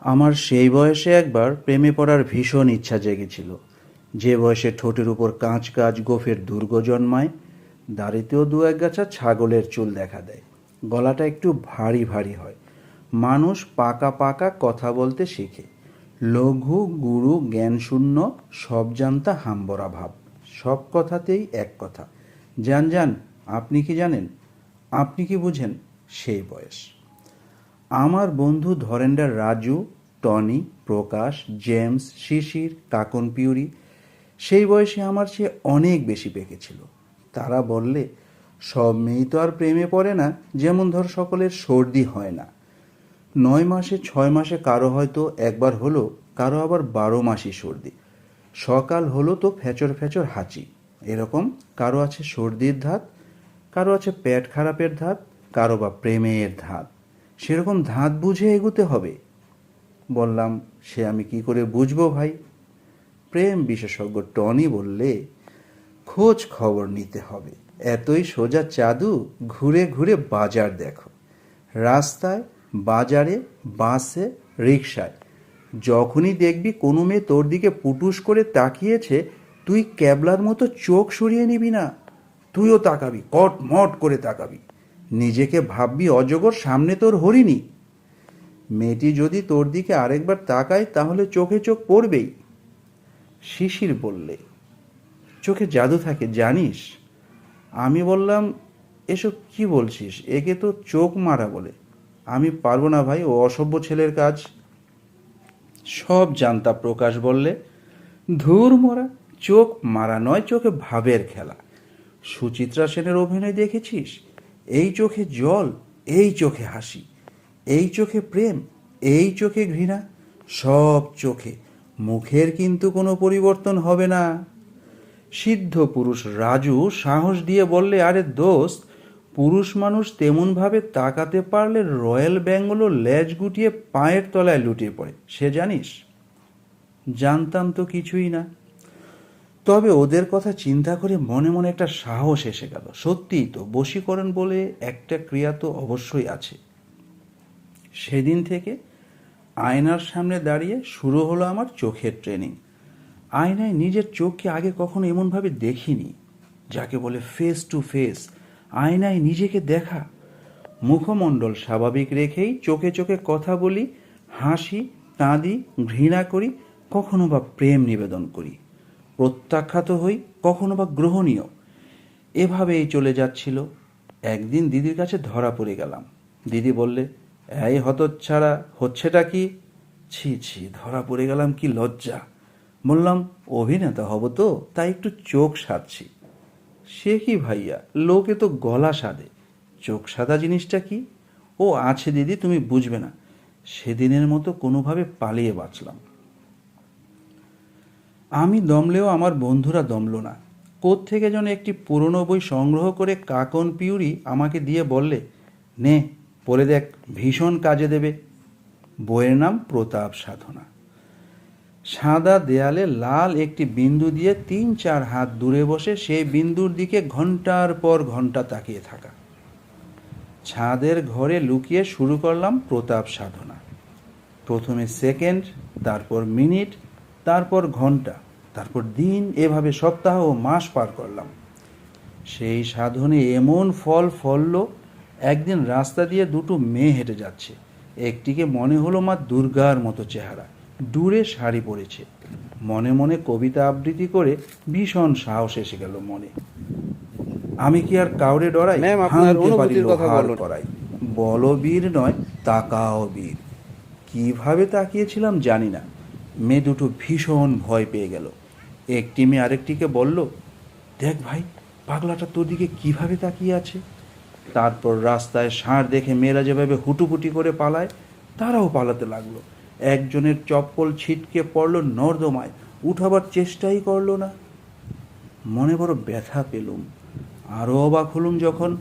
আমার সেই বয়সে একবার প্রেমে পড়ার ভীষণ ইচ্ছা জেগেছিল, যে বয়সে ঠোঁটের উপর কাঁচ কাঁচ গোফের দুর্গ জন্মায়, দাড়িতেও দু এক গাছা ছাগলের চুল দেখা দেয়, গলাটা একটু ভারী ভারী হয়, মানুষ পাকা পাকা কথা বলতে শিখে, লঘু গুরু জ্ঞানশূন্য, সব জানতা হাম্বরা ভাব, সব কথাতেই এক কথা, জান জান, আপনি কি জানেন, আপনি কি বুঝেন, সেই বয়স। আমার বন্ধু ধরেন্ডার রাজু, টনি, প্রকাশ, জেমস, শিশির, কাকন পিউরি সেই বয়সে আমার চেয়ে অনেক বেশি পেকেছিল। তারা বললে, সব মেয়েই তো আর প্রেমে পড়ে না, যেমন ধর সকলের সর্দি হয় না। 9 মাসে 6 মাসে কারো হয়তো একবার হলো, কারো আবার 12 মাসই সর্দি। সকাল হলো তো ফেচর ফেচর হাঁচি, এরকম কারো আছে সর্দির ধাত, কারো আছে পেট খারাপের ধাত, কারো বা প্রেমের ধাত। সেরকম ধাত বুঝে এগুতে হবে। বললাম, সে আমি কি করে বুঝবো ভাই? প্রেম বিশেষজ্ঞ টনি বললে, খোঁজ খবর নিতে হবে। এতই সোজা চাদু, ঘুরে ঘুরে বাজার দেখো, রাস্তায়, বাজারে, বাসে, রিকশায়। যখনই দেখবি কোনো মেয়ে তোর দিকে পুটুস করে তাকিয়েছে, তুই ক্যাবলার মতো চোখ সরিয়ে নিবি না, তুইও তাকাবি, কটমট করে তাকাবি, নিজেকে ভাববি অজগর, সামনে তোর হরিণী। মেয়েটি যদি তোর দিকে আরেকবার তাকায় তাহলে চোখে চোখ পড়বেই। শিশির বললে, চোখে জাদু থাকে জানিস? আমি বললাম, এসব কি বলছিস, একে তো চোখ মারা বলে। আমি পারবো না ভাই, ও অসভ্য ছেলের কাজ। সব জানতা প্রকাশ বললে, ধুর মরা, চোখ মারা নয়, চোখে ভাবের খেলা। সুচিত্রা সেনের অভিনয় দেখেছিস? এই চোখে জল, এই চোখে হাসি, এই চোখে প্রেম, এই চোখে ঘৃণা, সব চোখে। মুখের কিন্তু কোনো পরিবর্তন হবে না। সিদ্ধ পুরুষ রাজু সাহস দিয়ে বললে, আরে দোস্ত, পুরুষ মানুষ তেমনভাবে তাকাতে পারলে রয়্যাল বেঙ্গলও লেজ গুটিয়ে পায়ের তলায় লুটিয়ে পড়ে, সে জানিস? জানতাম তো কিছুই না। তবে ওদের কথা চিন্তা করে মনে মনে একটা সাহস এসে গেল। সত্যিই তো, বশীকরণ বলে একটা ক্রিয়া তো অবশ্যই আছে। সেদিন থেকে আয়নার সামনে দাঁড়িয়ে শুরু হলো আমার চোখের ট্রেনিং। আয়নায় নিজের চোখকে আগে কখনো এমনভাবে দেখিনি, যাকে বলে ফেস টু ফেস, আয়নায় নিজেকে দেখা। মুখমণ্ডল স্বাভাবিক রেখেই চোখে চোখে কথা বলি, হাসি, কাঁদি, ঘৃণা করি, কখনো বা প্রেম নিবেদন করি, প্রত্যাখ্যাত হই, কখনো বা গ্রহণীয়। এভাবেই চলে যাচ্ছিল। একদিন দিদির কাছে ধরা পড়ে গেলাম। দিদি বললে, এই হতচ্ছাড়া, হচ্ছেটা কি? ছি ছি, ধরা পড়ে গেলাম, কি লজ্জা। বললাম, অভিনেতা হব তো, তাই একটু চোখ সাধছি। সে কি ভাইয়া, লোকে তো গলা সাধে, চোখ সাদা জিনিসটা কি? ও আছে দিদি, তুমি বুঝবে না। সেদিনের মতো কোনোভাবে পালিয়ে বাঁচলাম। আমি দমলেও আমার বন্ধুরা দমল না। কোত্থেকে যেন একটি পুরনো বই সংগ্রহ করে কাকন পিউরি আমাকে দিয়ে বললে, নে পড়ে দেখ, ভীষণ কাজে দেবে। বইয়ের নাম প্রতাপ সাধনা। সাদা দেয়ালে লাল একটি বিন্দু দিয়ে 3-4 হাত দূরে বসে সেই বিন্দুর দিকে ঘন্টার পর ঘন্টা তাকিয়ে থাকা। ছাদের ঘরে লুকিয়ে শুরু করলাম প্রতাপ সাধনা। প্রথমে সেকেন্ড, তারপর মিনিট, তারপর ঘন্টা, তারপর দিন, এভাবে সপ্তাহ ও মাস পার করলাম। সেই সাধনে এমন ফল ফলল, একদিন রাস্তা দিয়ে দুটো মেয়ে হেঁটে যাচ্ছে। একটিকে মনে হলো মা দুর্গার মতো চেহারা, দূরে শাড়ি পরেছে। মনে মনে কবিতা আবৃত্তি করে ভীষণ সাহস এসে গেল মনে। আমি কি আর কাউরে ডরাই, ম্যাম, আপনার ভাঙতে পারি অনুভূতির কথা লোহার বলুন। করাই। বলো বীর নয়, তাকাও বীর। কিভাবে তাকিয়েছিলাম জানি না। মেয়ে দুটো ভীষণ ভয় পেয়ে গেল। একটি মেয়ে আরেকটিকে বলল, দেখ ভাই, পাগলাটা তোর দিকে কিভাবে তাকিয়ে আছে। তারপর রাস্তায় ষাঁড় দেখে মেয়েরা যেভাবে হুটুপুটি করে পালায়, তারাও পালাতে লাগলো। একজনের চপ্পল ছিটকে পড়লো নর্দমায়, উঠাবার চেষ্টাই করলো না। মনে বড় ব্যথা পেলুম। আরও অবাক হলুম যখন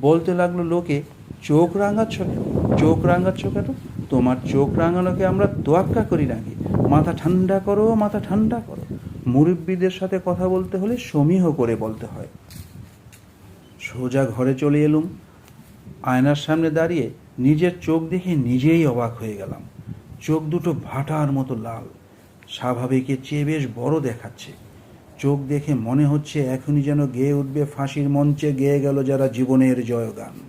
বলতে লাগলো লোকে, চোখ রাঙাচ্ছ কেন, চোখ রাঙাচ্ছ কেন? তোমার চোখ রাঙানোকে আমরা তোয়াক্কা করি নাকি? মাথা ঠান্ডা করো, মাথা ঠান্ডা করো। মুরব্বীদের সাথে কথা বলতে হলে সমীহ করে বলতে হয়। সোজা ঘরে চলে এলুম। আয়নার সামনে দাঁড়িয়ে নিজের চোখ দেখে নিজেই অবাক হয়ে গেলাম। চোখ দুটো ভাটার মতো লাল, স্বাভাবিকের চেয়ে বেশ বড় দেখাচ্ছে। চোখ দেখে মনে হচ্ছে এখনই যেন গেয়ে উঠবে ফাঁসির মঞ্চে গেয়ে গেল যারা জীবনের জয়গান।